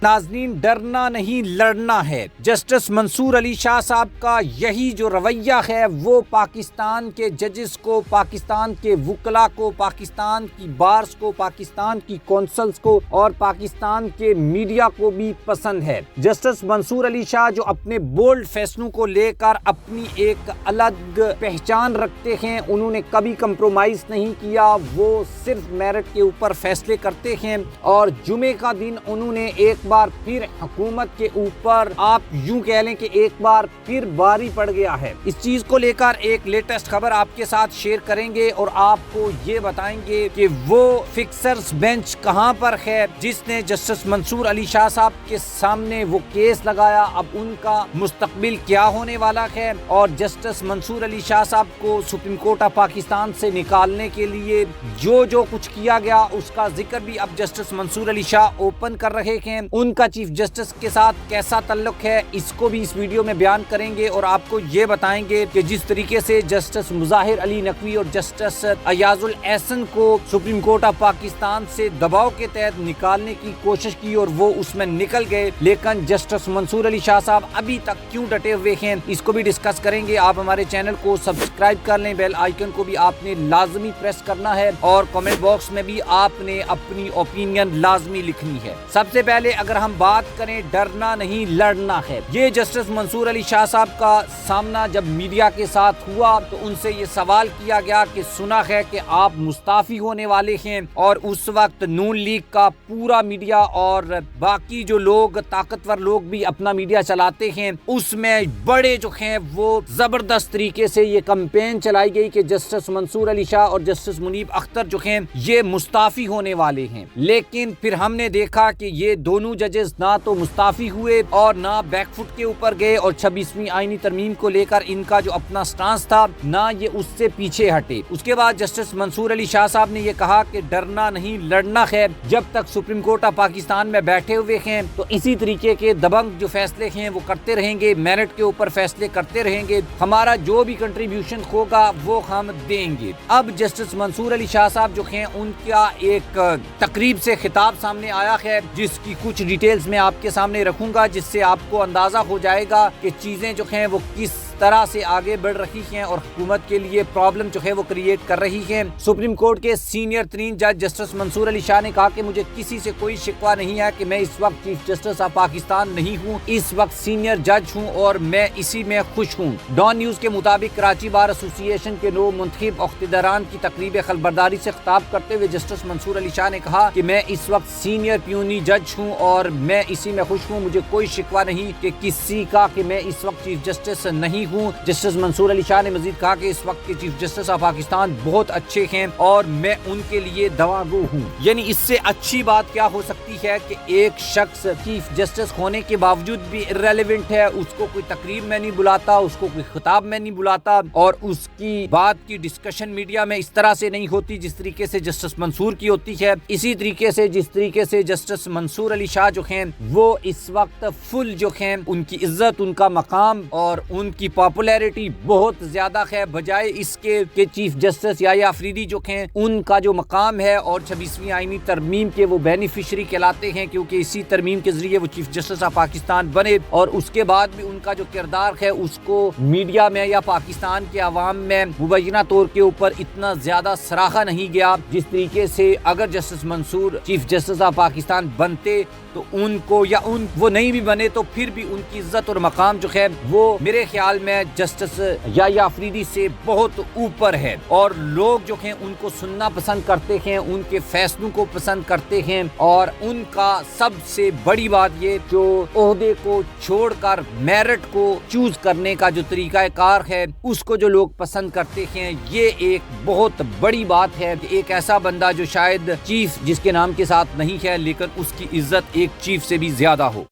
ناظرین، ڈرنا نہیں لڑنا ہے۔ جسٹس منصور علی شاہ صاحب کا یہی جو رویہ ہے وہ پاکستان کے ججز کو، پاکستان کے وکلاء کو، پاکستان کی بارز کو، پاکستان کی کونسلز کو اور پاکستان کے میڈیا کو بھی پسند ہے۔ جسٹس منصور علی شاہ جو اپنے بولڈ فیصلوں کو لے کر اپنی ایک الگ پہچان رکھتے ہیں، انہوں نے کبھی کمپرومائز نہیں کیا، وہ صرف میرٹ کے اوپر فیصلے کرتے ہیں اور جمعے کا دن انہوں نے ایک بار پھر حکومت کے اوپر، آپ یوں کہہ لیں کہ ایک بار پھر باری پڑ گیا ہے۔ اس چیز کو لے کر ایک لیٹسٹ خبر آپ کے ساتھ شیئر کریں گے اور آپ کو یہ بتائیں گے کہ وہ فکسرز بینچ کہاں پر ہے جس نے جسٹس منصور علی شاہ صاحب کے سامنے وہ کیس لگایا، اب ان کا مستقبل کیا ہونے والا ہے، اور جسٹس منصور علی شاہ صاحب کو سپریم کورٹ آف پاکستان سے نکالنے کے لیے جو کچھ کیا گیا اس کا ذکر بھی اب جسٹس منصور علی شاہ اوپن کر رہے ہیں۔ ان کا چیف جسٹس کے ساتھ کیسا تعلق ہے اس کو بھی اس ویڈیو میں بیان کریں گے اور آپ کو یہ بتائیں گے کہ جس طریقے سے جسٹس مظاہر علی نقوی اور جسٹس ایاز الاحسن کو سپریم کورٹ آف پاکستان سے دباؤ کے تحت نکالنے کی کوشش کی اور وہ اس میں نکل گئے، لیکن جسٹس منصور علی شاہ صاحب ابھی تک کیوں ڈٹے ہوئے ہیں اس کو بھی ڈسکس کریں گے۔ آپ ہمارے چینل کو سبسکرائب کر لیں، بیل آئیکن کو بھی آپ نے لازمی پریس کرنا ہے اور کمنٹ باکس میں بھی آپ نے اپنی اوپینین لازمی لکھنی ہے۔ سب سے پہلے اگر ہم بات کریں، ڈرنا نہیں لڑنا ہے، یہ جسٹس منصور علی شاہ صاحب کا سامنا جب میڈیا کے ساتھ ہوا تو ان سے یہ سوال کیا گیا کہ سنا ہے کہ آپ مستعفی ہونے والے ہیں، اور اس وقت نون لیگ کا پورا میڈیا اور باقی جو لوگ طاقتور لوگ بھی اپنا میڈیا چلاتے ہیں، اس میں بڑے جو ہیں وہ زبردست طریقے سے یہ کمپین چلائی گئی کہ جسٹس منصور علی شاہ اور جسٹس منیب اختر جو ہیں یہ مستعفی ہونے والے ہیں، لیکن پھر ہم نے دیکھا کہ یہ دونوں ججز نہ تو مستعفی ہوئے اور نہ بیک فٹ کے اوپر گئے، اور 26ویں آئینی ترمیم کو لے کر ان کا جو اپنا سٹانس تھا نہ یہ اس سے پیچھے ہٹے۔ اس کے بعد جسٹس منصور علی شاہ صاحب نے یہ کہا کہ ڈرنا نہیں لڑنا ہے، جب تک سپریم کورٹ آف پاکستان میں بیٹھے ہوئے ہیں تو اسی طریقے کے دبنگ جو فیصلے ہیں وہ کرتے رہیں گے، میرٹ کے اوپر فیصلے کرتے رہیں گے، ہمارا جو بھی کنٹریبیوشن ہوگا وہ ہم دیں گے۔ اب جسٹس منصور علی شاہ صاحب جو ہیں ان کا ایک تقریب سے خطاب سامنے آیا ہے جس کی کچھ ڈیٹیلز میں آپ کے سامنے رکھوں گا، جس سے آپ کو اندازہ ہو جائے گا کہ چیزیں جو ہیں وہ کس طرح سے آگے بڑھ رہی ہیں اور حکومت کے لیے پرابلم جو ہے وہ کریٹ کر رہی ہے۔ سپریم کورٹ کے سینئر ترین جج جسٹس منصور علی شاہ نے کہا کہ مجھے کسی سے کوئی شکوہ نہیں ہے کہ میں اس وقت چیف جسٹس آف پاکستان نہیں ہوں، اس وقت سینئر جج ہوں اور میں اسی میں خوش ہوں۔ ڈان نیوز کے مطابق کراچی بار ایسوسی ایشن کے نو منتخب عہدیداران کی تقریب خلبرداری سے خطاب کرتے ہوئے جسٹس منصور علی شاہ نے کہا کہ میں اس وقت سینئر پیونی جج ہوں اور میں اسی میں خوش ہوں، مجھے کوئی شکوہ نہیں کہ کسی کا کہ میں اس وقت چیف جسٹس نہیں ہوں۔ جسٹس منصور علی شاہ نے مزید کہا کہ اس وقت کے چیف جسٹس آف پاکستان بہت اچھے ہیں اور میں ان کے لیے دعاگو ہوں۔ یعنی اس سے اچھی بات کیا ہو سکتی ہے کہ ایک شخص چیف جسٹس ہونے کے باوجود بھی irrelevant ہے، اس کو کوئی تقریب میں نہیں بلاتا، اس کو کوئی خطاب میں نہیں بلاتا اور اس کی بات کی ڈسکشن میڈیا میں اس طرح سے نہیں ہوتی جس طریقے سے جسٹس منصور کی ہوتی ہے۔ اسی طریقے سے جس طریقے سے جسٹس منصور علی شاہ جو ہیں وہ اس وقت فل جو ہیں ان کی عزت، ان کا مقام اور ان کی پاپولیرٹی بہت زیادہ ہے، بجائے اس کے کہ چیف جسٹس یحییٰ آفریدی جو ہیں ان کا جو مقام ہے اور 26ویں آئینی ترمیم کے وہ بینیفیشری کہلاتے ہیں، کیونکہ اسی ترمیم کے ذریعے وہ چیف جسٹس آف پاکستان بنے، اور اس کے بعد بھی ان کا جو کردار ہے اس کو میڈیا میں یا پاکستان کے عوام میں مبینہ طور کے اوپر اتنا زیادہ سراہا نہیں گیا جس طریقے سے اگر justice Mansoor chief justice of Pakistan بنتے تو ان کو، یا وہ نہیں بھی بنے تو پھر بھی ان کی عزت اور مقام جو ہے وہ میرے خیال میں جسٹس یحییٰ آفریدی سے بہت اوپر ہے، اور لوگ جو ہیں ان کو سننا پسند کرتے ہیں، ان کے فیصلوں کو پسند کرتے ہیں، اور ان کا سب سے بڑی بات یہ جو عہدے کو چھوڑ کر میرٹ کو چوز کرنے کا جو طریقہ کار ہے اس کو جو لوگ پسند کرتے ہیں، یہ ایک بہت بڑی بات ہے کہ ایک ایسا بندہ جو شاید چیف جس کے نام کے ساتھ نہیں ہے لیکن اس کی عزت ایک چیف سے بھی زیادہ ہو۔